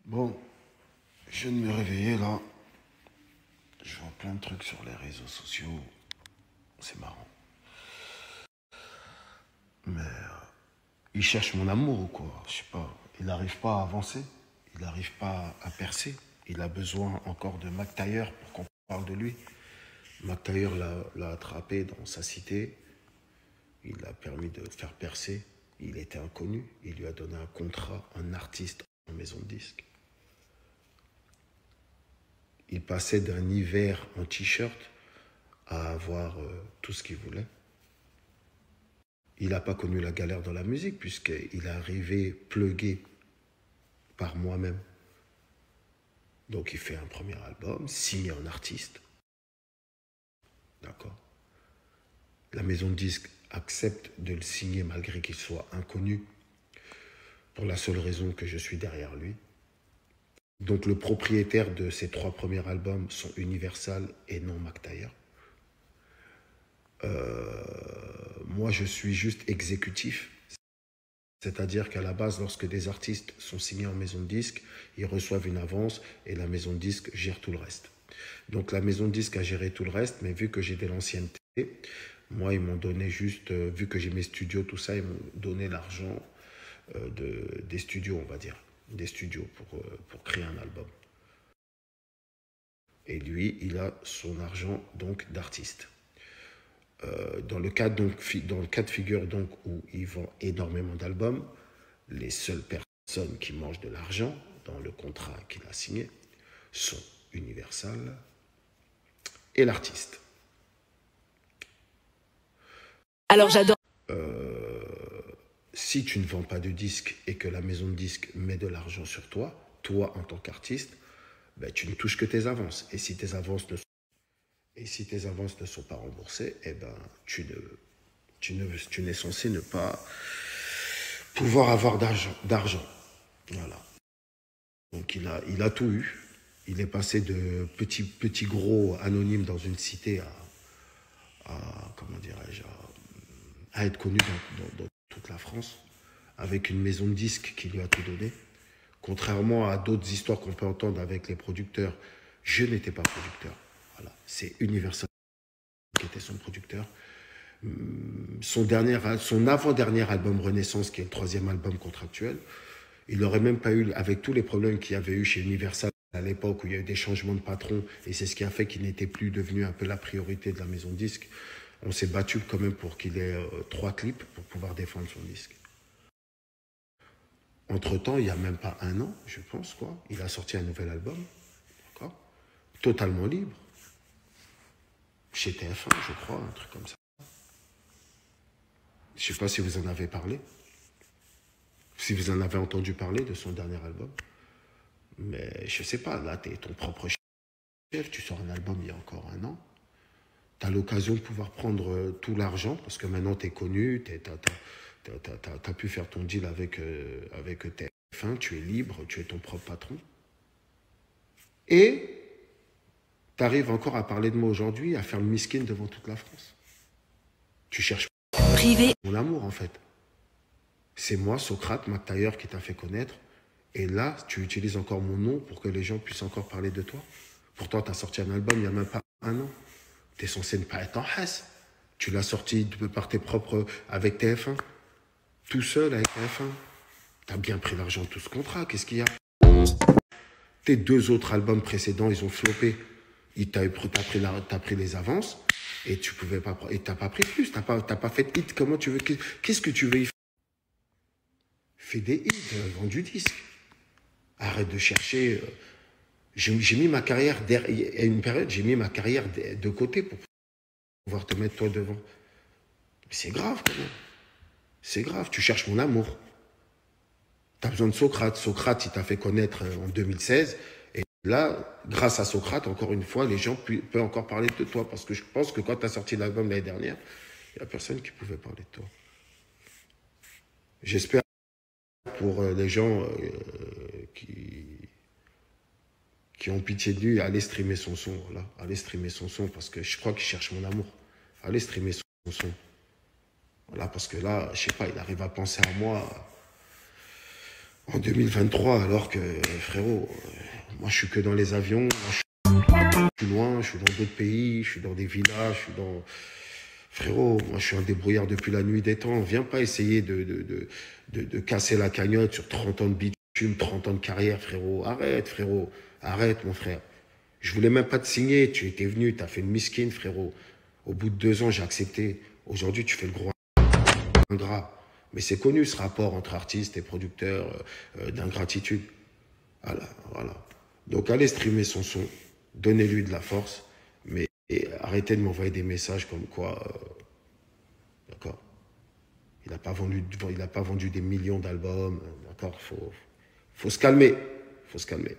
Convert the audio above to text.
Bon, je viens de me réveiller là. Je vois plein de trucs sur les réseaux sociaux. C'est marrant. Mais il cherche mon amour ou quoi? Je sais pas. Il n'arrive pas à avancer. Il n'arrive pas à percer. Il a besoin encore de Mac Taylor pour qu'on parle de lui. Mac Taylor l'a attrapé dans sa cité. Il l'a permis de faire percer. Il était inconnu. Il lui a donné un contrat, un artiste en maison de disque. Il passait d'un hiver en t-shirt à avoir tout ce qu'il voulait. Il n'a pas connu la galère dans la musique puisqu'il est arrivé plugué par moi-même. Donc il fait un premier album, signé en artiste. D'accord. La maison de disques accepte de le signer malgré qu'il soit inconnu pour la seule raison que je suis derrière lui. Donc le propriétaire de ces 3 premiers albums sont Universal et non Mac Taylor. Moi, je suis juste exécutif. C'est-à-dire qu'à la base, lorsque des artistes sont signés en maison de disque, ils reçoivent une avance et la maison de disque gère tout le reste. Donc la maison de disque a géré tout le reste, mais vu que j'ai de l'ancienneté, moi, ils m'ont donné juste, vu que j'ai mes studios, tout ça, ils m'ont donné l'argent des studios, on va dire. Des studios pour créer un album. Et lui, il a son argent donc d'artiste. Dans le cas de figure donc, où il vend énormément d'albums, les seules personnes qui mangent de l'argent dans le contrat qu'il a signé sont Universal et l'artiste. Alors j'adore. Si tu ne vends pas de disques et que la maison de disques met de l'argent sur toi, toi en tant qu'artiste, ben, tu ne touches que tes avances. Et si tes avances ne sont pas remboursées, eh ben, tu n'es censé ne pas pouvoir avoir d'argent. Voilà. Donc il a tout eu. Il est passé de petit gros anonyme dans une cité comment dirais-je, à être connu dans toute la France, avec une maison de disques qui lui a tout donné. Contrairement à d'autres histoires qu'on peut entendre avec les producteurs, je n'étais pas producteur. Voilà. C'est Universal qui était son producteur. Son avant-dernier album Renaissance, qui est le 3e album contractuel, il n'aurait même pas eu, avec tous les problèmes qu'il y avait eu chez Universal à l'époque où il y a eu des changements de patron, et c'est ce qui a fait qu'il n'était plus devenu un peu la priorité de la maison de disques. On s'est battu quand même pour qu'il ait 3 clips pour pouvoir défendre son disque. Entre-temps, il n'y a même pas un an, je pense, quoi, il a sorti un nouvel album, d'accord, totalement libre, chez TF1, je crois, un truc comme ça. Je ne sais pas si vous en avez parlé, si vous en avez entendu parler de son dernier album. Mais je ne sais pas, là, tu es ton propre chef, tu sors un album il y a encore un an. Tu as l'occasion de pouvoir prendre tout l'argent, parce que maintenant tu es connu, tu as pu faire ton deal avec TF1, tu es libre, tu es ton propre patron. Et tu arrives encore à parler de moi aujourd'hui, à faire le miskin devant toute la France. Tu cherches Privé. Mon amour, en fait. C'est moi, Socrate, Mac Taylor, qui t'a fait connaître. Et là, tu utilises encore mon nom pour que les gens puissent encore parler de toi. Pourtant, tu as sorti un album il n'y a même pas un an. Tu es censé ne pas être en hasse. Tu l'as sorti par tes propres... avec TF1. Tout seul avec TF1. Tu as bien pris l'argent de tout ce contrat. Qu'est-ce qu'il y a? Tes 2 autres albums précédents, ils ont floppé. T'as pris les avances et tu pouvais pas... Et tu n'as pas pris plus. Tu n'as pas fait de hit. Comment tu veux... Qu'est-ce que tu veux y faire? Fais des hits, vends du disque. Arrête de chercher... J'ai mis ma carrière, il y a une période, j'ai mis ma carrière de côté pour pouvoir te mettre toi devant. Mais c'est grave quand même. C'est grave, tu cherches mon amour. Tu as besoin de Socrate. Socrate, il t'a fait connaître en 2016. Et là, grâce à Socrate, encore une fois, les gens peuvent encore parler de toi. Parce que je pense que quand tu as sorti l'album l'année dernière, il n'y a personne qui pouvait parler de toi. J'espère pour les gens qui ont pitié de lui, allez streamer son son, voilà. Allez streamer son son, parce que je crois qu'il cherche mon amour. Allez streamer son son. Voilà, parce que là, je sais pas, il arrive à penser à moi. En 2023, alors que, frérot, moi, je suis que dans les avions. Moi, je suis loin, je suis dans d'autres pays, je suis dans des villages, je suis dans... Frérot, moi, je suis un débrouillard depuis la nuit des temps. Viens pas essayer de casser la cagnotte sur 30 ans de bitume, 30 ans de carrière, frérot. Arrête, frérot. Arrête, mon frère. Je voulais même pas te signer. Tu étais venu, tu as fait une miskine, frérot. Au bout de 2 ans, j'ai accepté. Aujourd'hui, tu fais le gros ingrat. Mais c'est connu, ce rapport entre artistes et producteurs d'ingratitude. Voilà, voilà. Donc, allez streamer son son. Donnez-lui de la force. Mais arrêtez de m'envoyer des messages comme quoi... d'accord. Il n'a pas vendu des millions d'albums. D'accord, faut se calmer. Faut se calmer.